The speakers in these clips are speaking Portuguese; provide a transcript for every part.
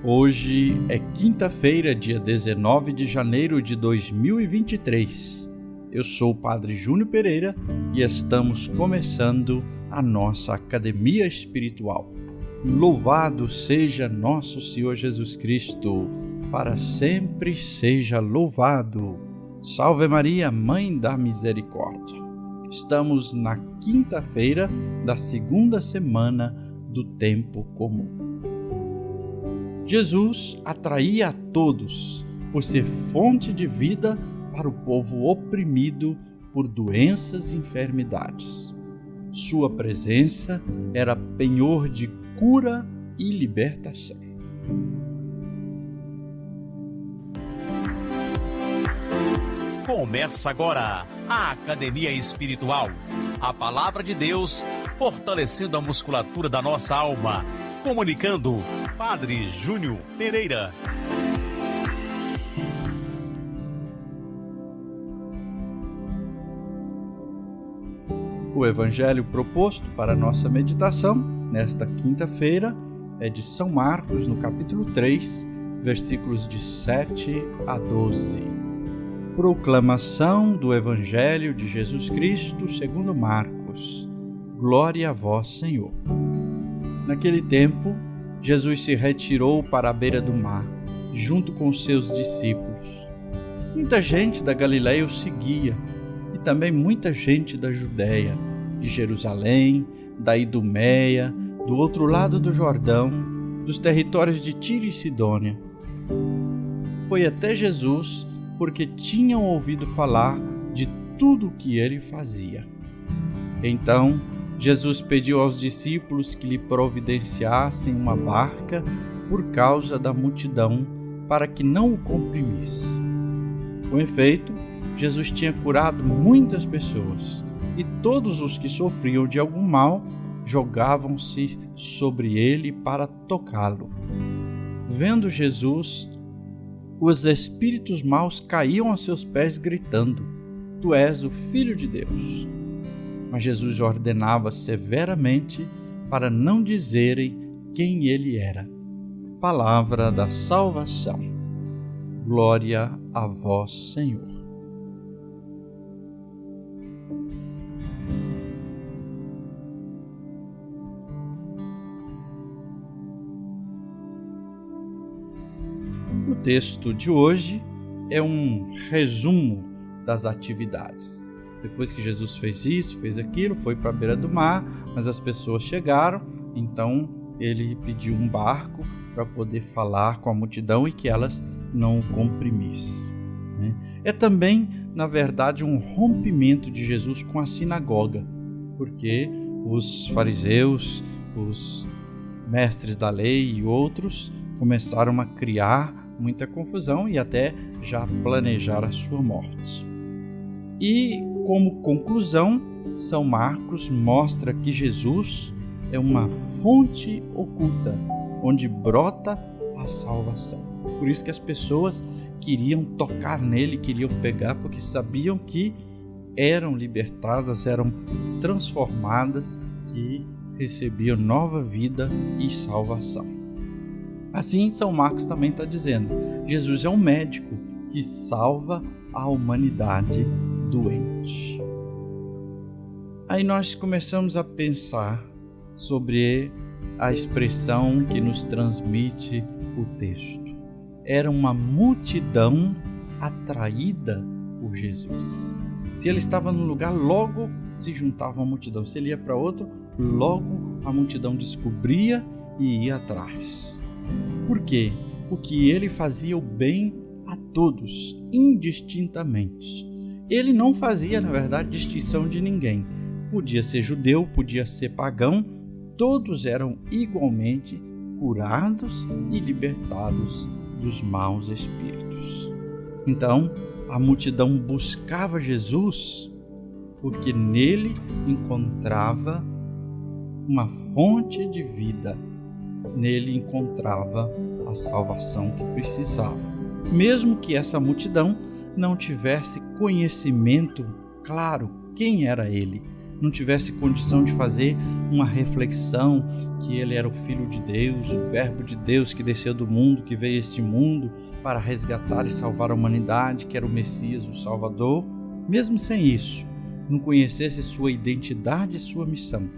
Hoje é quinta-feira, dia 19 de janeiro de 2023. Eu sou o Padre Júnior Pereira e estamos começando a nossa Academia Espiritual. Louvado seja nosso Senhor Jesus Cristo, para sempre seja louvado. Salve Maria, Mãe da Misericórdia. Estamos na quinta-feira da segunda semana do tempo comum. Jesus atraía a todos por ser fonte de vida para o povo oprimido por doenças e enfermidades. Sua presença era penhor de cura e libertação. Começa agora a Academia Espiritual, a Palavra de Deus fortalecendo a musculatura da nossa alma. Comunicando, Padre Júnior Pereira. O evangelho proposto para nossa meditação nesta quinta-feira é de São Marcos, no capítulo 3, versículos de 7 a 12. Proclamação do Evangelho de Jesus Cristo segundo Marcos. Glória a vós, Senhor. Naquele tempo, Jesus se retirou para a beira do mar, junto com seus discípulos. Muita gente da Galileia o seguia, e também muita gente da Judéia, de Jerusalém, da Idumeia, do outro lado do Jordão, dos territórios de Tiro e Sidônia. Foi até Jesus porque tinham ouvido falar de tudo o que ele fazia. Então, Jesus pediu aos discípulos que lhe providenciassem uma barca por causa da multidão, para que não o comprimisse. Com efeito, Jesus tinha curado muitas pessoas, e todos os que sofriam de algum mal jogavam-se sobre ele para tocá-lo. Vendo Jesus, os espíritos maus caíam a seus pés gritando: Tu és o Filho de Deus. Mas Jesus ordenava severamente para não dizerem quem ele era. Palavra da salvação. Glória a vós, Senhor. O texto de hoje é um resumo das atividades. Depois que Jesus fez isso, fez aquilo, foi para a beira do mar, mas as pessoas chegaram, então ele pediu um barco para poder falar com a multidão e que elas não o comprimissem. É também, na verdade, um rompimento de Jesus com a sinagoga, porque os fariseus, os mestres da lei e outros começaram a criar muita confusão e até já planejar a sua morte. E, como conclusão, São Marcos mostra que Jesus é uma fonte oculta, onde brota a salvação. Por isso que as pessoas queriam tocar nele, queriam pegar, porque sabiam que eram libertadas, eram transformadas e recebiam nova vida e salvação. Assim, São Marcos também está dizendo: Jesus é um médico que salva a humanidade doente. Aí nós começamos a pensar sobre a expressão que nos transmite o texto. Era uma multidão atraída por Jesus. Se ele estava num lugar, logo se juntava a multidão. Se ele ia para outro, logo a multidão descobria e ia atrás. Por quê? Porque ele fazia o bem a todos, indistintamente. Ele não fazia, na verdade, distinção de ninguém. Podia ser judeu, podia ser pagão, todos eram igualmente curados e libertados dos maus espíritos. Então, a multidão buscava Jesus porque nele encontrava uma fonte de vida, nele encontrava a salvação que precisava. Mesmo que essa multidão não tivesse conhecimento claro quem era ele, não tivesse condição de fazer uma reflexão que ele era o Filho de Deus, o Verbo de Deus que desceu do mundo, que veio a este mundo para resgatar e salvar a humanidade, que era o Messias, o Salvador, mesmo sem isso, não conhecesse sua identidade e sua missão,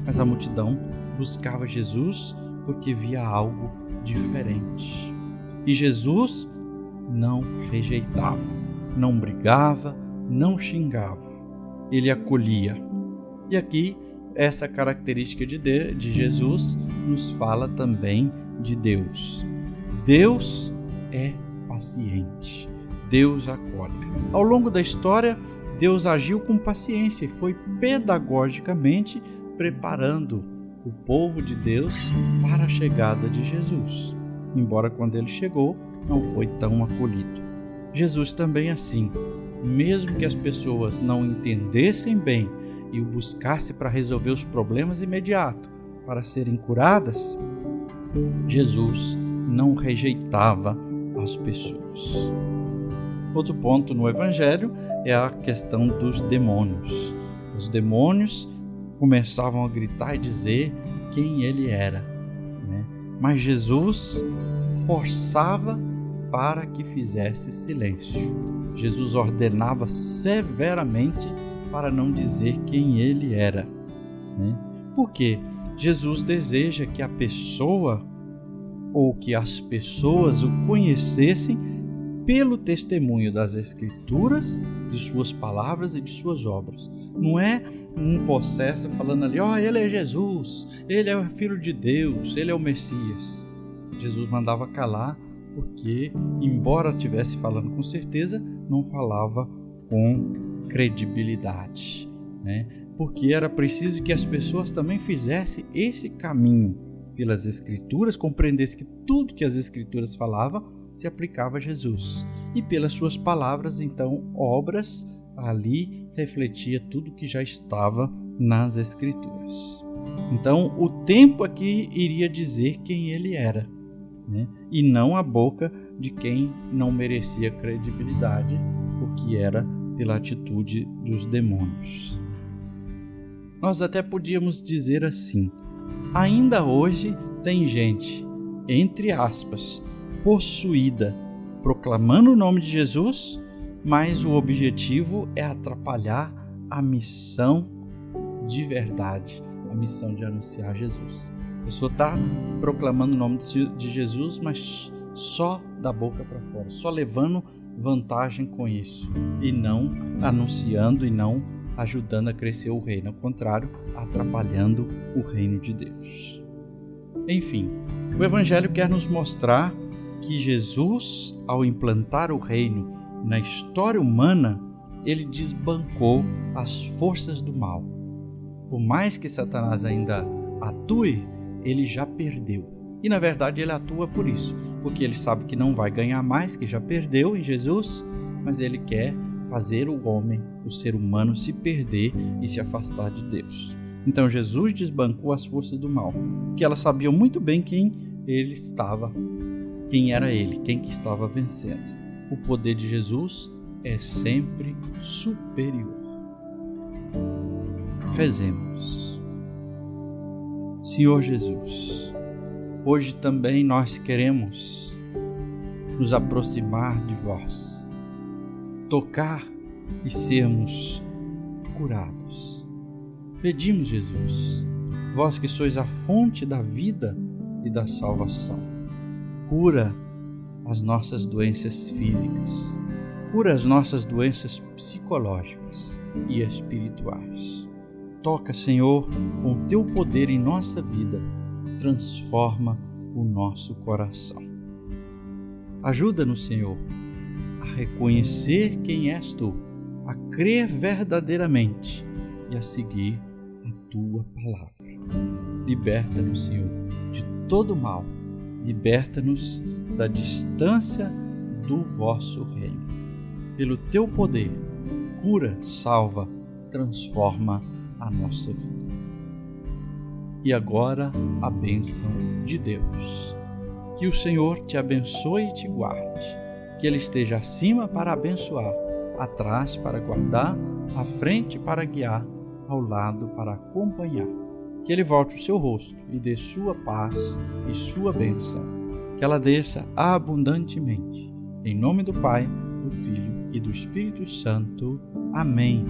mas a multidão buscava Jesus porque via algo diferente. E Jesus não rejeitava, não brigava, não xingava, ele acolhia. E aqui, essa característica de Jesus nos fala também de Deus. Deus é paciente, Deus acolhe. Ao longo da história, Deus agiu com paciência e foi pedagogicamente preparando o povo de Deus para a chegada de Jesus. Embora quando ele chegou, não foi tão acolhido. Jesus também assim, mesmo que as pessoas não entendessem bem e o buscassem para resolver os problemas imediatos, para serem curadas, Jesus não rejeitava as pessoas. Outro ponto no Evangelho é a questão dos demônios. Os demônios começavam a gritar e dizer quem ele era, né? Mas Jesus forçava para que fizesse silêncio. Jesus ordenava severamente para não dizer quem ele era, né? Porque Jesus deseja que a pessoa ou que as pessoas o conhecessem pelo testemunho das Escrituras, de suas palavras e de suas obras. Não é um possesso falando ali, ele é Jesus, ele é o Filho de Deus, ele é o Messias. Jesus mandava calar porque, embora estivesse falando com certeza, não falava com credibilidade, né? Porque era preciso que as pessoas também fizessem esse caminho pelas Escrituras, compreendessem que tudo que as Escrituras falavam se aplicava a Jesus. E pelas suas palavras, então, obras, ali refletia tudo que já estava nas Escrituras. Então, o tempo aqui iria dizer quem ele era, né? E não a boca de quem não merecia credibilidade, porque era pela atitude dos demônios. Nós até podíamos dizer assim: ainda hoje tem gente, entre aspas, possuída, proclamando o nome de Jesus, mas o objetivo é atrapalhar a missão de verdade, a missão de anunciar Jesus. A pessoa está proclamando o nome de Jesus, mas só da boca para fora, só levando vantagem com isso, e não anunciando e não ajudando a crescer o reino, ao contrário, atrapalhando o reino de Deus. Enfim, o Evangelho quer nos mostrar que Jesus, ao implantar o reino na história humana, ele desbancou as forças do mal. Por mais que Satanás ainda atue, ele já perdeu. E na verdade ele atua por isso, porque ele sabe que não vai ganhar mais, que já perdeu em Jesus, mas ele quer fazer o homem, o ser humano, se perder e se afastar de Deus. Então Jesus desbancou as forças do mal, porque elas sabiam muito bem quem ele estava, quem era ele, quem que estava vencendo. O poder de Jesus é sempre superior. Rezemos. Senhor Jesus, hoje também nós queremos nos aproximar de vós, tocar e sermos curados. Pedimos, Jesus, vós que sois a fonte da vida e da salvação, cura as nossas doenças físicas, cura as nossas doenças psicológicas e espirituais. Toca, Senhor, com teu poder em nossa vida, transforma o nosso coração. Ajuda-nos, Senhor, a reconhecer quem és tu, a crer verdadeiramente e a seguir a tua palavra. Liberta-nos, Senhor, de todo mal. Liberta-nos da distância do vosso reino. Pelo teu poder, cura, salva, transforma a nossa vida. E agora, a bênção de Deus. Que o Senhor te abençoe e te guarde. Que Ele esteja acima para abençoar, atrás para guardar, à frente para guiar, ao lado para acompanhar. Que Ele volte o seu rosto e dê sua paz e sua bênção. Que ela desça abundantemente. Em nome do Pai, do Filho e do Espírito Santo. Amém.